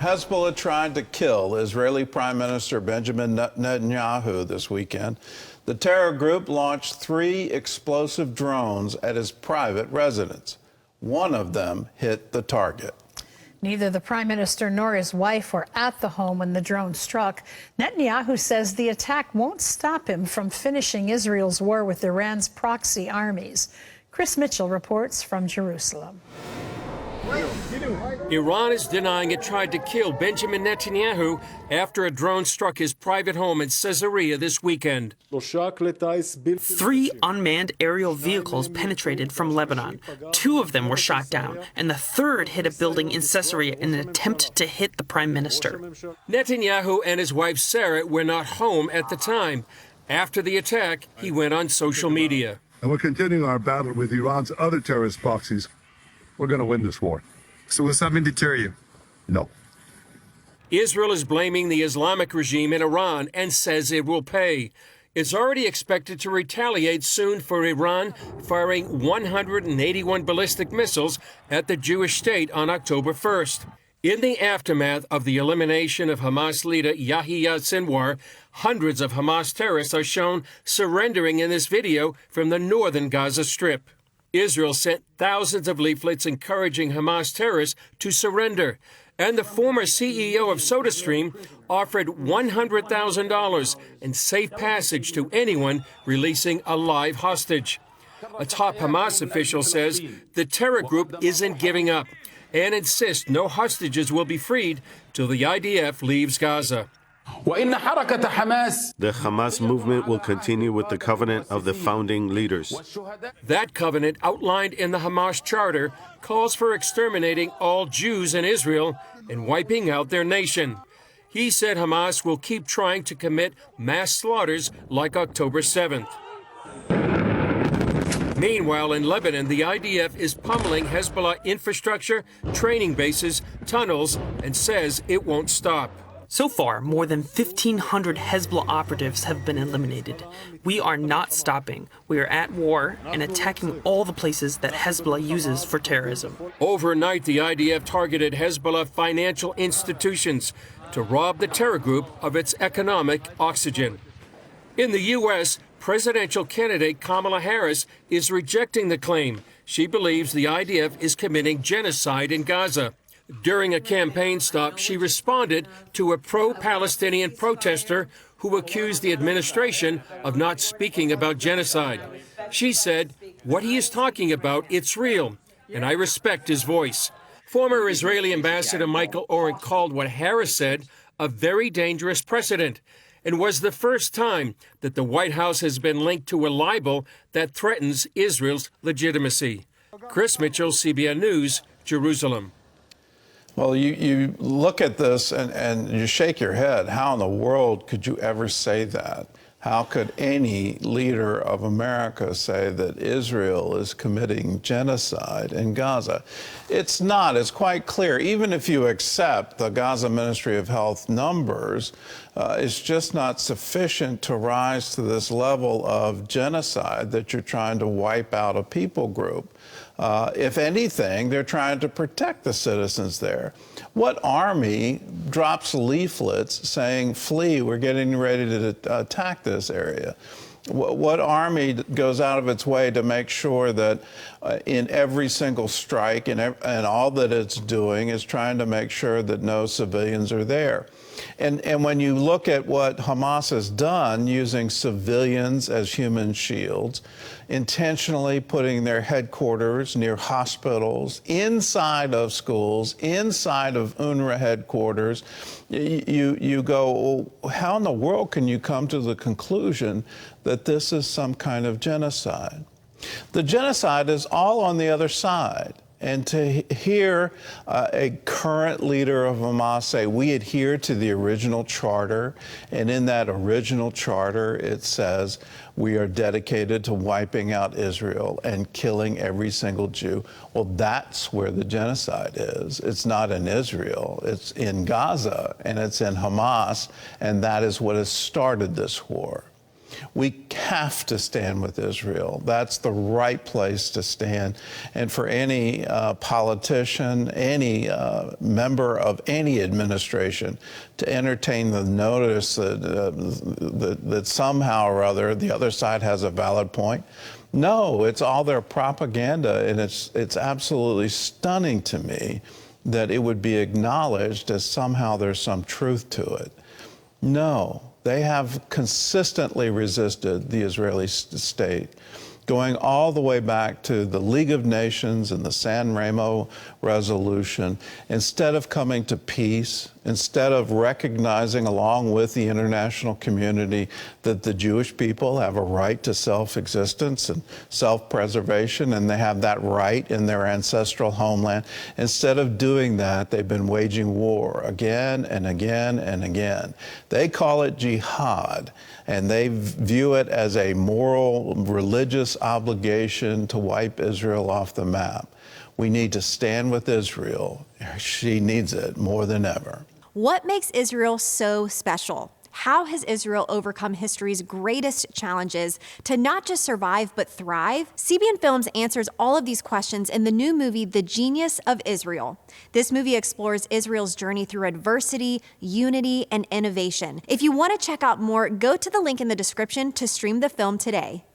Hezbollah tried to kill Israeli Prime Minister Benjamin Netanyahu this weekend. The terror group launched 3 explosive drones at his private residence. One of them hit the target. Neither the prime minister nor his wife were at the home when the drone struck. Netanyahu says the attack won't stop him from finishing Israel's war with Iran's proxy armies. Chris Mitchell reports from Jerusalem. Iran is denying it tried to kill Benjamin Netanyahu after a drone struck his private home in Caesarea this weekend. 3 unmanned aerial vehicles penetrated from Lebanon. 2 of them were shot down, and the third hit a building in Caesarea in an attempt to hit the prime minister. Netanyahu and his wife Sarah were not home at the time. After the attack, he went on social media. And we're continuing our battle with Iran's other terrorist proxies. We're going to win this war. So will something deter you? No. Israel is blaming the Islamic regime in Iran and says it will pay. It's already expected to retaliate soon for Iran firing 181 ballistic missiles at the Jewish state on October 1st. In the aftermath of the elimination of Hamas leader Yahya Sinwar, hundreds of Hamas terrorists are shown surrendering in this video from the northern Gaza Strip. Israel sent thousands of leaflets encouraging Hamas terrorists to surrender, and the former CEO of SodaStream offered $100,000 and safe passage to anyone releasing a live hostage. A top Hamas official says the terror group isn't giving up and insists no hostages will be freed till the IDF leaves Gaza. The Hamas movement will continue with the covenant of the founding leaders. That covenant, outlined in the Hamas charter, calls for exterminating all Jews in Israel and wiping out their nation. He said Hamas will keep trying to commit mass slaughters like October 7th. Meanwhile, in Lebanon, the IDF is pummeling Hezbollah infrastructure, training bases, tunnels, and says it won't stop. So far, more than 1,500 Hezbollah operatives have been eliminated. We are not stopping. We are at war and attacking all the places that Hezbollah uses for terrorism. Overnight, the IDF targeted Hezbollah financial institutions to rob the terror group of its economic oxygen. In the U.S., presidential candidate Kamala Harris is rejecting the claim. She believes the IDF is committing genocide in Gaza. During a campaign stop, she responded to a pro-Palestinian protester who accused the administration of not speaking about genocide. She said, "What he is talking about, it's real, and I respect his voice." Former Israeli Ambassador Michael Oren called what Harris said a very dangerous precedent and was the first time that the White House has been linked to a libel that threatens Israel's legitimacy. Chris Mitchell, CBN News, Jerusalem. Well, you look at this and you shake your head. How in the world could you ever say that? How could any leader of America say that Israel is committing genocide in Gaza? It's not. It's quite clear. Even if you accept the Gaza Ministry of Health numbers, it's just not sufficient to rise to this level of genocide that you're trying to wipe out a people group. If anything, they're trying to protect the citizens there. What army drops leaflets saying, "Flee, we're getting ready to attack this area"? What army goes out of its way to make sure that in every single strike and all that it's doing is trying to make sure that no civilians are there? And when you look at what Hamas has done, using civilians as human shields, intentionally putting their headquarters near hospitals, inside of schools, inside of UNRWA headquarters, you go, well, how in the world can you come to the conclusion that this is some kind of genocide? The genocide is all on the other side. And to hear a current leader of Hamas say, we adhere to the original charter, and in that original charter it says we are dedicated to wiping out Israel and killing every single Jew. Well, that's where the genocide is. It's not in Israel, it's in Gaza, and it's in Hamas, and that is what has started this war. We have to stand with Israel. That's the right place to stand. And for any politician, any member of any administration to entertain the notice that somehow or other the other side has a valid point, no, it's all their propaganda. And it's absolutely stunning to me that it would be acknowledged as somehow there's some truth to it. No. They have consistently resisted the Israeli state, going all the way back to the League of Nations and the San Remo resolution. Instead of coming to peace, instead of recognizing along with the international community that the Jewish people have a right to self-existence and self-preservation, and they have that right in their ancestral homeland, instead of doing that, they've been waging war again and again and again. They call it jihad, and they view it as a moral, religious obligation to wipe Israel off the map. We need to stand with Israel. She needs it more than ever. What makes Israel so special? How has Israel overcome history's greatest challenges to not just survive, but thrive? CBN Films answers all of these questions in the new movie, The Genius of Israel. This movie explores Israel's journey through adversity, unity, and innovation. If you want to check out more, go to the link in the description to stream the film today.